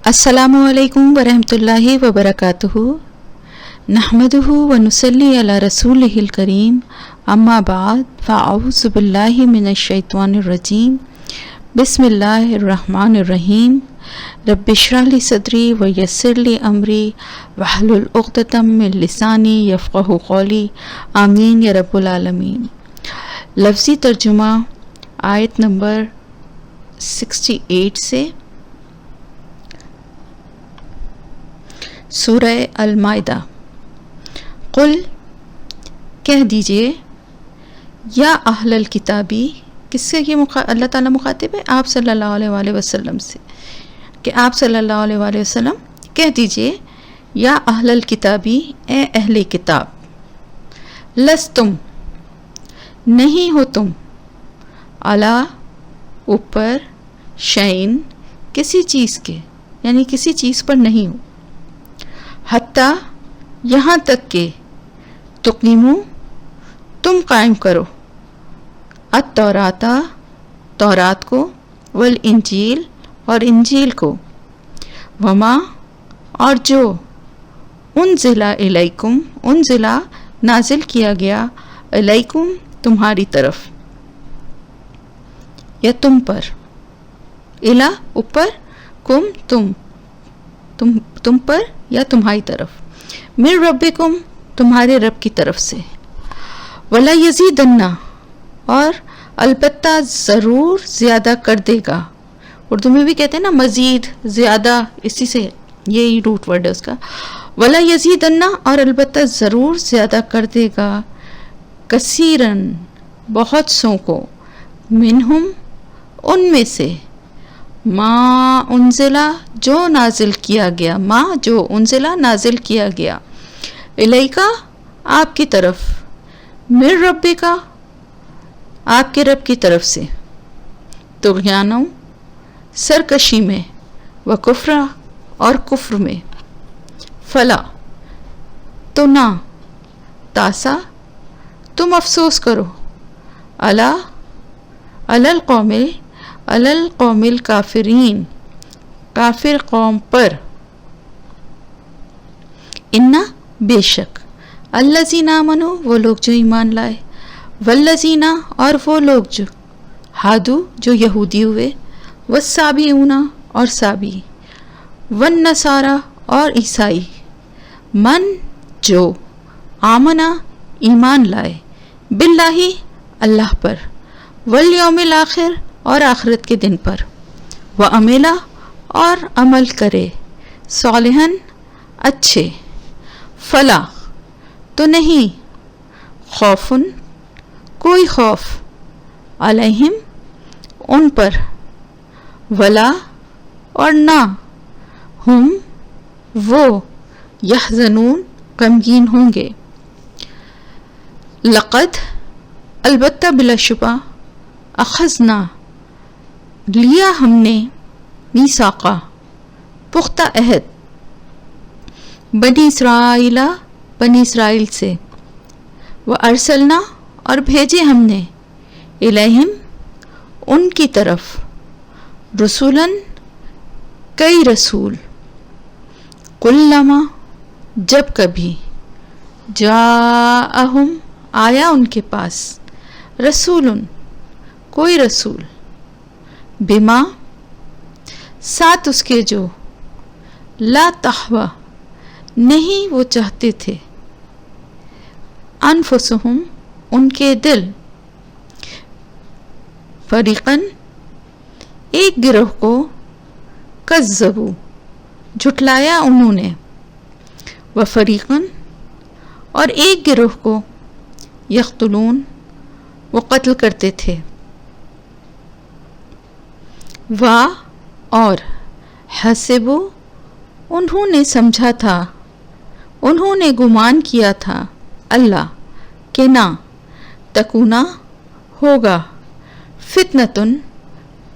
अस्सलामु अलैकुम वरहमतुल्लाहि वबरकातुहू नहमदुहु व नुसल्ली अला रसूलिहिल करीम अम्मा बाद फ़अऊज़ु बिल्लाहि मिनश शैतानिर रजीम बिस्मिल्लाहिर रहमानिर रहीम रब्बिश्रह ली सदरी व यस्सिर ली अमरी वहलुल उक़दतम मिन लिसानी यफ़क़हू क़ौली आमीन या रब्बुल आलमीन। लफ्ज़ी तर्जुमा आयत नंबर 68 से सूरह अल-माइदा। कुल कह दीजिए या अहलल किताबी, किससे ये अल्लाह ताला मुखातिब है? आप सल्लल्लाहु अलैहि वसल्लम से, कि आप सल्लल्लाहु अलैहि वसल्लम कह दीजिए या अहलल किताबी, ए अहले किताब, लस्तुम नहीं हो तुम, अला ऊपर, शैइन किसी चीज़ के, यानी किसी चीज़ पर नहीं हो, हत्ता यहाँ तक के, तुकीमू तुम कायम करो, अत-तौराता तौरात को, वल इंजील और इंजील को, वमा और जो, उनजिला इलैकुम उनजिला नाजिल किया गया, इलैकुम तुम्हारी तरफ, या तुम पर, इला ऊपर, कुम तुम पर या तुम्हारी तरफ, मिर रब्बिकुम तुम्हारे रब की तरफ से, वला यज़ीदन्ना और अलबत्ता ज़रूर ज़्यादा कर देगा। उर्दू में भी कहते हैं ना मज़ीद, ज़्यादा, इसी से यही रूट वर्ड है उसका। वला यज़ीदन्ना और अलबत्ता ज़रूर ज़्यादा कर देगा, कसीरन बहुत सौ को, मिनहुम उनमें से, मा उनजिला जो नाजिल किया गया, मा जो उनजिला नाजिल किया गया, इलैका आपकी तरफ, मिर रब्बिका आपके रब की तरफ से, तुग़यानो सरकशी में, व कुफ्रा और कुफ्र में, फला तो ना, तासा तुम अफसोस करो, अला अलल कौमिल काफिरीन काफिर कौम पर, इन्ना बेशक, अल्लज़ीना आमनू वो लोग जो ईमान लाए, वल्लज़ीना और वो लोग जो, हादू जो यहूदी हुए, वस्साबीऊना और साबी, वन नसारा और ईसाई, मन जो, आमना ईमान लाए, बिल्लाही अल्लाह पर, वल यौमिल आखिर और आखिरत के दिन पर, व अमेला और अमल करे, सालिहन अच्छे, फला तो नहीं, खौफुन कोई खौफ, अलैहिम उन पर, वला और ना, हुम वो, यहज़नून गमगीन होंगे, लक़द अलबत्ता बिलाशुबा, अख़ज़ना लिया हमने, मीसाक़ा पुख्ता अहद, बनी इसराइल से, व अरसलना और भेजे हमने, इलैहिम उनकी तरफ, रसूलन कई रसूल, कुल्लमा जब कभी, जाअहुम आया उनके पास, रसूलुन कोई रसूल, बिमा साथ उसके जो, ला तहवा नहीं वो चाहते थे, अनफुसुहुम उनके दिल, फरीक़न एक गिरोह को, कज़्ज़बू झुटलाया उन्होंने, व फरीक़न और एक गिरोह को, यक़्तुलून वो कत्ल करते थे, वा और हसिबु उन्होंने समझा था, उन्होंने गुमान किया था, अल्लाह के ना, तकूना होगा, फितनतुन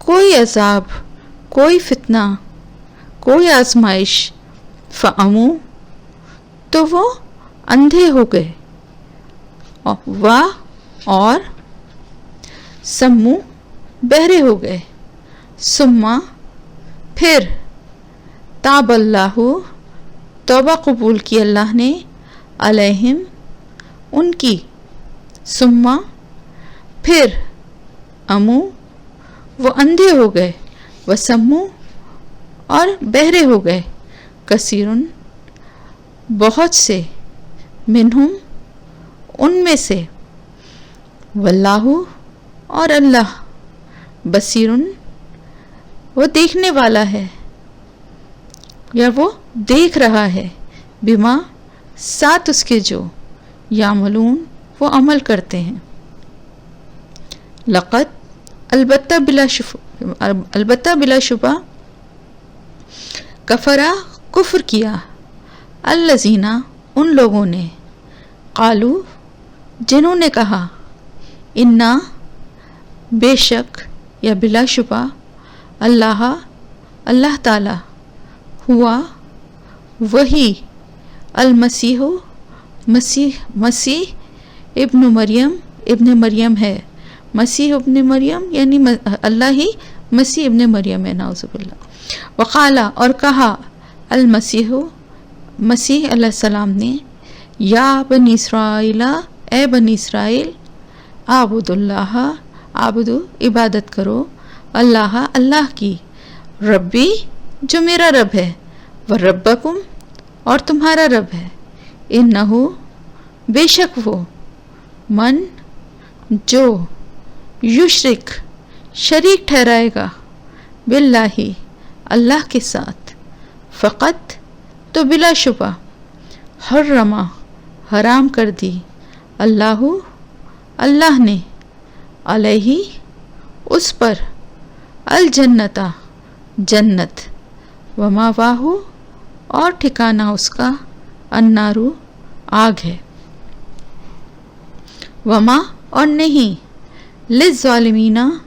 कोई अजाब, कोई फितना, कोई आजमाइश, फ़अमू तो वो अंधे हो गए, वा और सम्मू बहरे हो गए, सुम्मा फिर ताब अल्लाहु, तौबा कबूल की अल्लाह ने, अलैहिम, उनकी, सुम्मा, फिर, अमू, वो अंधे हो गए, वसम्मू, और बहरे हो गए, कसीरुन, बहुत से, मिनहुम, उनमें से, वल्लाहु, और अल्लाह, बसीरुन, वो देखने वाला है या वो देख रहा है, बिमा, साथ उसके जो, यामलून, वो अमल करते हैं। लक़द, अलबत्ता बिलाशुबा, कफरा, कुफ्र किया, अल्लज़ीना, उन लोगों ने, क़ालू, जिन्होंने कहा, इन्ना, बेशक या बिलाशुबा, अल्लाह ताला, हुआ, वही, अल-मसीह, मसीह इब्न मरियम है। मसीह इब्न मरियम यानी अल्लाह ही मसीह इब्न मरियम है, नाउज़ुबिल्लाह। वक़ाला, और कहा, मसीह अलैहिस्सलाम ने, या बनी इसराइला, ए बनी इसराइल, आबुदुल्लाह, आबुदु, इबादत करो, अल्लाह की, रब्बी, जो मेरा रब है, व रब्बकुम, और तुम्हारा रब है, इन्नहु, बेशक वो, मन, जो, युशरिक, शरीक ठहराएगा, बिल्लाही, अल्लाह के साथ, फ़क़त, तो बिलाशुबा, हर्रमा, हराम कर दी, अल्लाह ने, अलैहि, उस पर, अल जन्नता, जन्नत, वमावाहु, और ठिकाना उसका, अन्नारु, आग है, वमा, और नहीं, लिज़्ज़ालिमीना,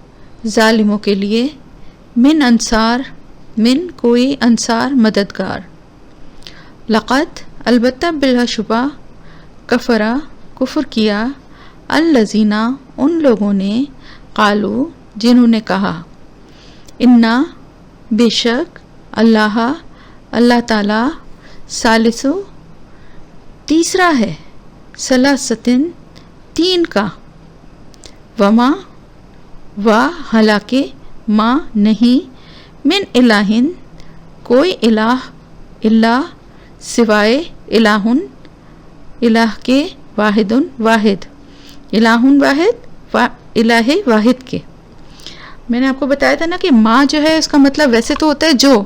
जालिमों के लिए, मिन अंसार, मिन, कोई, अंसार, मददगार। लक़द, अलबत्ता बिलाशुबा, कफरा, कुफ्र किया, अल्लज़ीना, उन लोगों ने, क़ालू, जिन्होंने कहा, इन्ना, बेशक, अल्लाह ताला, सालिसु, तीसरा है, सलासतिन, तीन का, वमा, वा, हालांकि, माँ, नहीं, मिन इलाहिन, कोई इलाह, इल्ला, सिवाय, इलाहुन, इलाह के, वाहिदुन, वाहिद, इलाहुन वाहिद, इलाहे वाहिद के। मैंने आपको बताया था ना कि माँ जो है उसका मतलब वैसे तो होता है जो,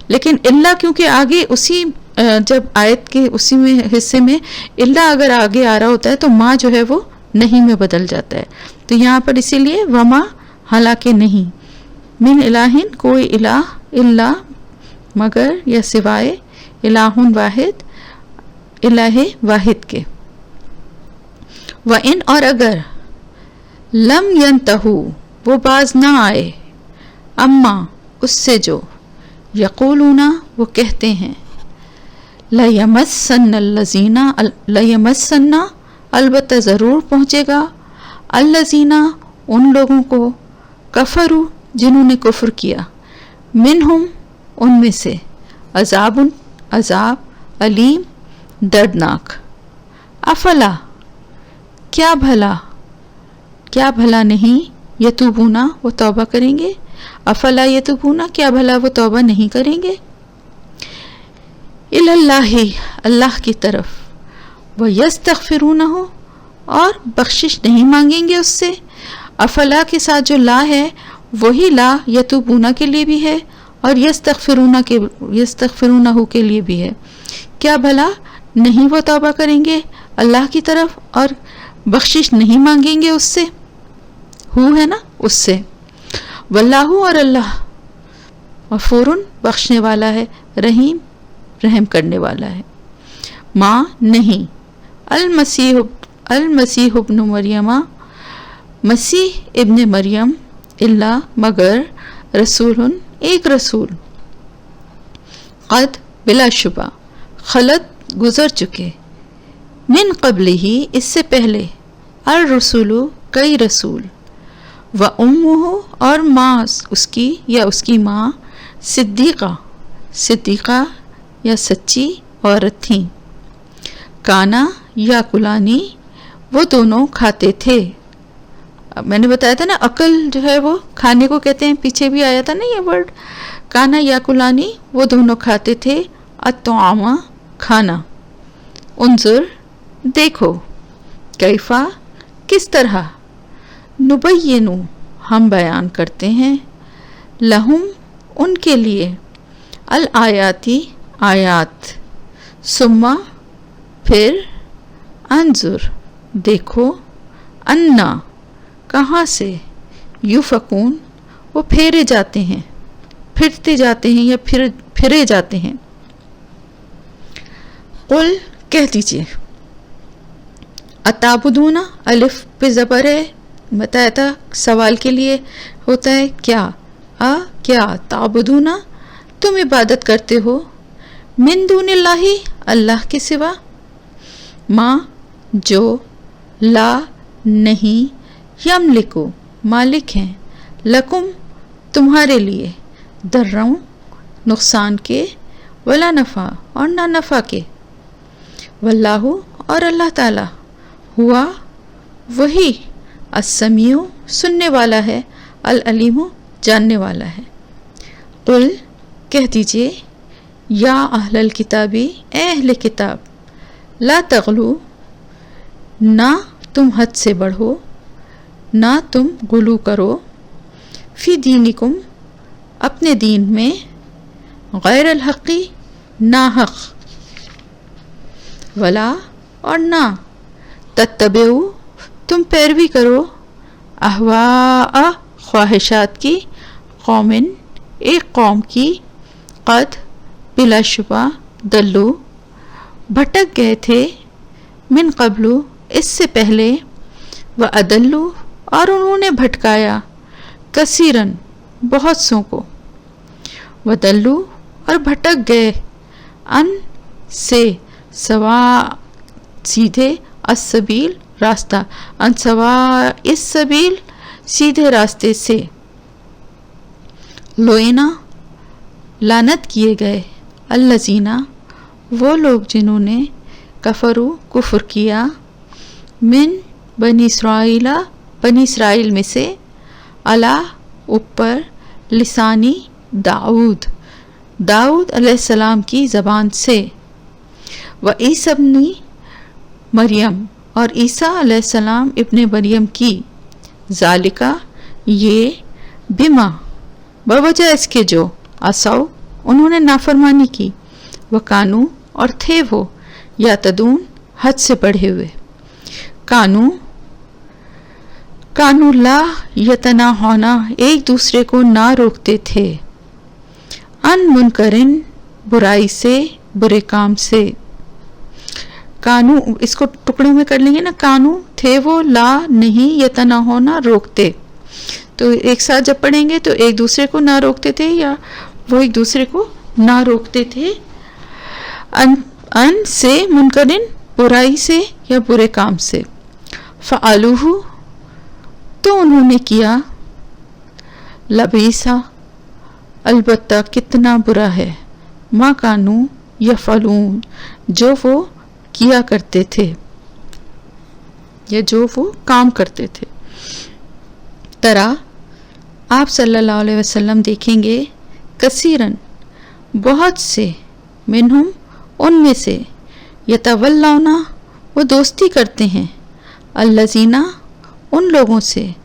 लेकिन इल्ला क्योंकि आगे उसी जब आयत के उसी में हिस्से में इल्ला अगर आगे आ रहा होता है तो माँ जो है वो नहीं में बदल जाता है, तो यहाँ पर इसीलिए वमा, हालांकि नहीं, मिन इलाहिन, कोई इलाह, इल्ला, मगर या सिवाय, इलाहुन वाहिद, इलाहे वाहिद के। व इन, और अगर, लम यंतहु, वो बाज ना आए, अम्मा, उससे जो, यक़ूलूना, वो कहते हैं, लयमस्सन्ना, अलबत्ता ज़रूर पहुँचेगा, अल्लज़ीना, उन लोगों को, कफरू, जिन्होंने कुफ्र किया, मिनहुम, उनमें से, अज़ाबुन, अज़ाब, अलीम, दर्दनाक। अफला, क्या भला नहीं, यतूबूना, वो तौबा करेंगे, अफला यतूबूना, क्या भला वो तौबा नहीं करेंगे, इलल्लाही, अल्लाह की तरफ, व यस्तग़फिरूनहु, और बख्शिश नहीं मांगेंगे उससे। अफला के साथ जो ला है वही ला यतूबूना के लिए भी है और यस्तग़फिरूनहु के लिए भी है। क्या भला नहीं वो तौबा करेंगे अल्लाह की तरफ और बख्शिश नहीं मांगेंगे उससे, हु है ना उससे। वल्लाहु, और अल्लाह, गफूरुन, बख्शने वाला है, रहीम, रहम करने वाला है। माँ, नहीं, अल-मसीह इब्न मरियमा, मसीह इब्न मरियम, इल्ला, मगर, रसूलुन, एक रसूल, क़द, बिलाशुबा, खलत, गुजर चुके, मिन क़ब्लिही, इससे पहले, अर रसूलु, कई रसूल, व उम्मुहु, और माँ उसकी या उसकी माँ, सिद्दीक़ा, सिद्दीक़ा या सच्ची औरत थीं। काना या कुलानी वो दोनों खाते थे। अब मैंने बताया था ना अकल जो है वो खाने को कहते हैं, पीछे भी आया था ना ये वर्ड। काना या कुलानी वो दोनों खाते थे अत्तआमा खाना। उन्जुर देखो, कैफा किस तरह, नुबय्यिनु हम बयान करते हैं, लहुम उनके लिए, अल आयाती आयात, सुम्मा फिर, अंजुर देखो, अन्ना कहाँ से, युफकून वो फेरे जाते हैं, फिरते जाते हैं या फिरे जाते हैं। कुल कह दीजिए, अताबुदूना अलिफ पे ज़बर है, बताया था सवाल के लिए होता है क्या, क्या, ताबुदूना तुम इबादत करते हो, मिन दूनिल्लाही अल्लाह के सिवा, माँ जो, ला नहीं, यमलिकु मालिक हैं, लकुम तुम्हारे लिए, दर्रों नुकसान के, वला नफ़ा और ना नफ़ा के, वल्लाहु और अल्लाह ताला, हुआ वही, अस्समीउ सुनने वाला है, अल अलीमु जानने वाला है। कुल कह दीजिए, या अहलल किताबी ए अहले किताब, ला तगलू ना तुम हद से बढ़ो, ना तुम गुलू करो, फ़ी दीनिकुम अपने दीन में, गैर अल हक़ी ना हक़, वला और ना, तत्तबेउ तुम पैरवी करो, अहवा ख्वाहिशात की, कौमिन एक कौम की, कद बिलाशुबा दल्लू भटक गए थे, मिन कबलू इससे पहले, व अदल्लू और उन्होंने भटकाया, कसीरन बहुत सौ को, व दल्लू और भटक गए, अन से सवा सीधे, अस्सबील रास्ता, अन सवा इस सबील सीधे रास्ते से, लोएना लानत किए गए, अल्लज़ीना वो लोग जिन्होंने, कफरू कुफ्र किया, मिन बनी इसराइला बनी इसराइल में से, अला ऊपर, लिसानी दाऊद दाऊद अलैहिस्सलाम की ज़बान से, व ईसा इब्न मरियम और ईसा अलैहिस्सलाम इब्ने मरियम की, ज़ालिका ये, बिमा बवजह इसके जो, असौ उन्होंने नाफरमानी की, व कानू और थे वो, या तदून हद से बढ़े हुए, कानू ला यतना होना एक दूसरे को ना रोकते थे, अन मुनकरिन बुराई से बुरे काम से, कानू इसको टुकड़े में कर लेंगे ना, कानू थे वो, ला नहीं, यतना होना रोकते, तो एक साथ जब पढ़ेंगे तो एक दूसरे को ना रोकते थे या वो एक दूसरे को ना रोकते थे, अन से मुनकरिन बुराई से या बुरे काम से, फ़अलूहु तो उन्होंने किया, लबीसा अलबत्ता कितना बुरा है, मा कानू यफ़अलून जो वो किया करते थे या जो वो काम करते थे। तरा आप सल्लल्लाहु अलैहि वसल्लम देखेंगे, कसीरन बहुत से, मिनहुम उनमें से, यतवल्लौना वो दोस्ती करते हैं, अल्लज़ीना उन लोगों से,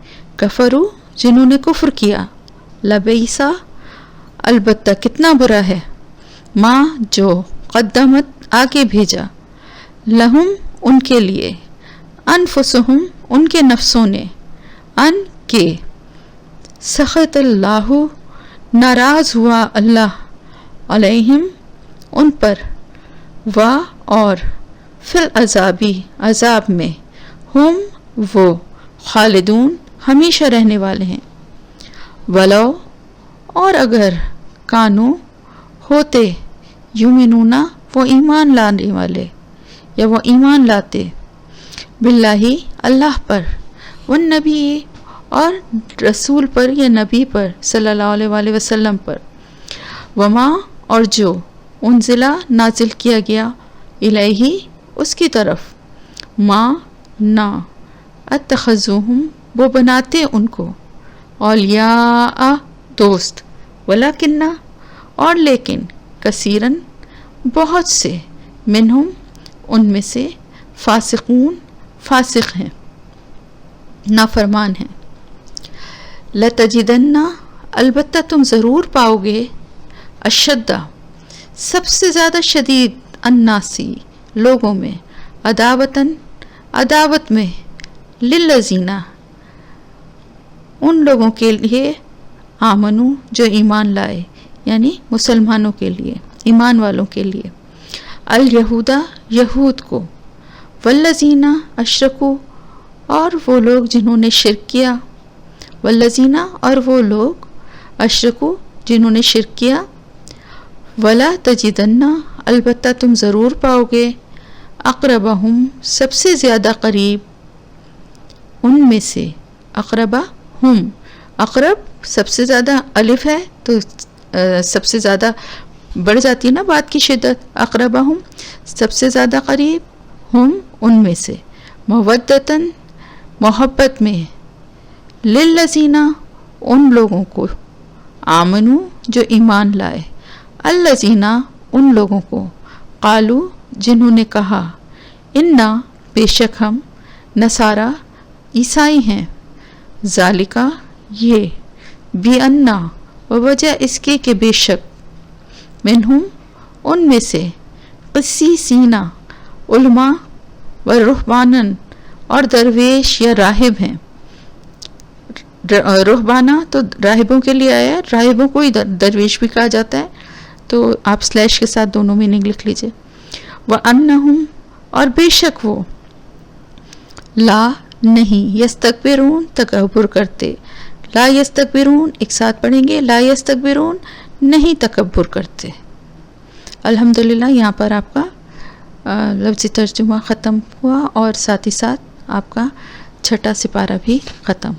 कफरू जिन्होंने कुफ्र किया, लबईसा अलबत्ता कितना बुरा है, माँ जो क़द्दमत आगे भेजा, लहुम उनके लिए, अनफुसुहुम उनके नफ्सों ने, अन के, सख़तल्लाहु नाराज़ हुआ अल्लाह, अलैहिम उन पर, वा और, फिल अज़ाबी अज़ाब में, हुम वो, खालिदून हमेशा रहने वाले हैं, वलो और अगर, कानू होते, युमिनूना वो ईमान लाने वाले या वो ईमान लाते, बिल्लाही अल्लाह पर, वन नबी और रसूल पर या नबी पर सल्लल्लाहु अलैहि वसल्लम पर, वमा اور جو انزلہ نازل کیا گیا الیہی اس کی طرف، ما نا اتخذوہم وہ بناتے ان کو، اولیاء دوست، ولیکن اور لیکن، کثیرن بہت سے، منہم ان میں سے، فاسقون فاسق ہیں، نافرمان ہیں۔ لتجدن البتہ تم ضرور پاؤ گے، اشدہ سب سے زیادہ شدید، الناسی لوگوں میں، عداوتاً عداوت میں، للذین ان لوگوں کے لیے، آمنو جو ایمان لائے، یعنی مسلمانوں کے لیے، ایمان والوں کے لیے، الیہودا یہود کو، والذین اشرکو اور وہ لوگ جنہوں نے شرک کیا، والذین اور وہ لوگ اشرکو جنہوں نے شرک کیا، ولا تجدن البتہ تم ضرور پاؤ گے، اقربہم سب سے زیادہ قریب ان میں سے، اقربہ ہم، اقرب سب سے زیادہ الف ہے تو سب سے زیادہ بڑھ جاتی ہے نا بات کی شدت، اقربہم سب سے زیادہ قریب، ہم ان میں سے، مودتاً محبت میں، للذین ان لوگوں کو، آمنو جو ایمان لائے، الذین ان لوگوں کو، قالو جنہوں نے کہا، انا بے شک ہم، نصارا عیسائی ہیں، ذالکا یہ، بی انا وجہ اس کے کہ بے شک، منہم ان میں سے، قسیسین علماء و رہبانن اور درویش یا راہب ہیں، رہبانہ تو راہبوں کے لیے آیا ہے، راہبوں کو ہی درویش بھی کہا جاتا ہے، تو آپ سلیش کے ساتھ دونوں میننگ لکھ لیجئے، وَأَنَّهُمْ اور بے شک وہ، لا نہیں، یستکبرون تکبر کرتے، لا یستکبرون ایک ساتھ پڑھیں گے، لا یستکبرون نہیں تکبر کرتے۔ الحمدللہ یہاں پر آپ کا لفظی ترجمہ ختم ہوا اور ساتھ ہی ساتھ آپ کا چھٹا سپارہ بھی ختم۔